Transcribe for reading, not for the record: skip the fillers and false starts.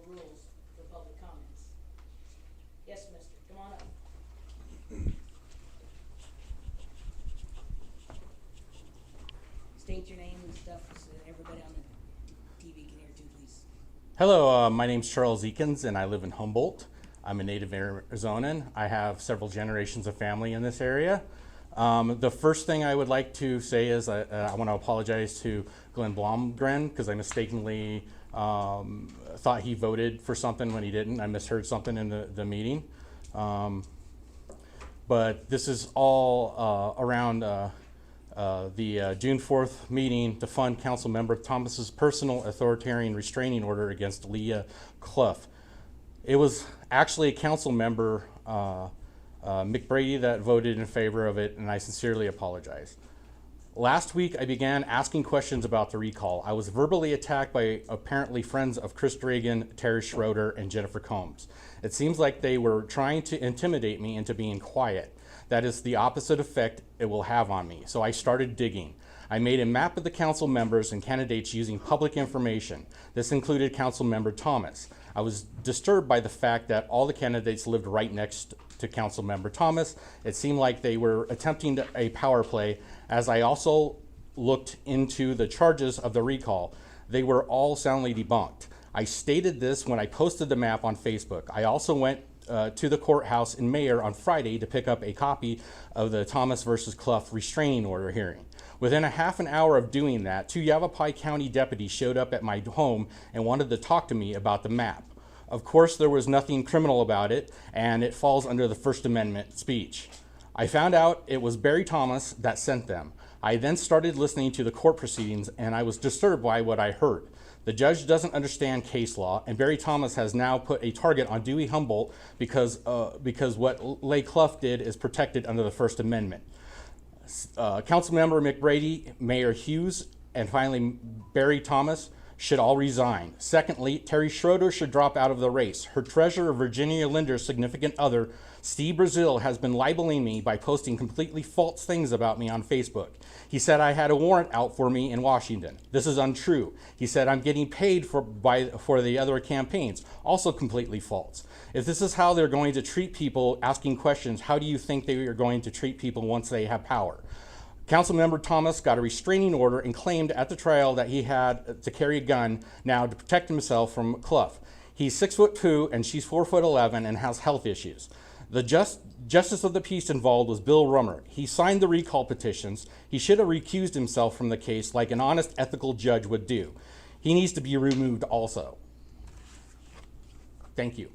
rules for public comments. Yes, mister, come on up. State your name and stuff so that everybody on the TV can hear too, please. Hello, my name's Charles Eakins and I live in Humboldt. I'm a native Arizonan. I have several generations of family in this area. The first thing I would like to say is I want to apologize to Glenn Blomgren because I mistakenly thought he voted for something when he didn't. I misheard something in the meeting. But this is all around the June 4th meeting to fund Council Member Thomas's personal authoritarian restraining order against Leigh Cluff. It was actually a council member, McBrady, that voted in favor of it, and I sincerely apologize. Last week, I began asking questions about the recall. I was verbally attacked by apparently friends of Chris Dragan, Terry Schroeder, and Jennifer Combs. It seems like they were trying to intimidate me into being quiet. That is the opposite effect it will have on me. So I started digging. I made a map of the council members and candidates using public information. This included Council Member Thomas. I was disturbed by the fact that all the candidates lived right next to Council Member Thomas. It seemed like they were attempting a power play. As I also looked into the charges of the recall, they were all soundly debunked. I stated this when I posted the map on Facebook. I also went to the courthouse in Mayor on Friday to pick up a copy of the Thomas versus Cluff restraining order hearing. Within a half an hour of doing that, 2 Yavapai County deputies showed up at my home and wanted to talk to me about the map. Of course, there was nothing criminal about it, and it falls under the First Amendment speech. I found out it was Barry Thomas that sent them. I then started listening to the court proceedings, and I was disturbed by what I heard. The judge doesn't understand case law, and Barry Thomas has now put a target on Dewey-Humboldt because what Leigh Cluff did is protected under the First Amendment. Councilmember McBrady, Mayor Hughes, and finally Barry Thomas should all resign. Secondly, Terry Schroeder should drop out of the race. Her treasurer, Virginia Linder's significant other, Steve Brazil, has been libeling me by posting completely false things about me on Facebook. He said I had a warrant out for me in Washington. This is untrue. He said I'm getting paid for the other campaigns. Also completely false. If this is how they're going to treat people asking questions, how do you think they are going to treat people once they have power? Councilmember Thomas got a restraining order and claimed at the trial that he had to carry a gun now to protect himself from Cluff. He's 6'2" and she's 4'11" and has health issues. The Justice of the Peace involved was Bill Rummer. He signed the recall petitions. He should have recused himself from the case like an honest, ethical judge would do. He needs to be removed also. Thank you.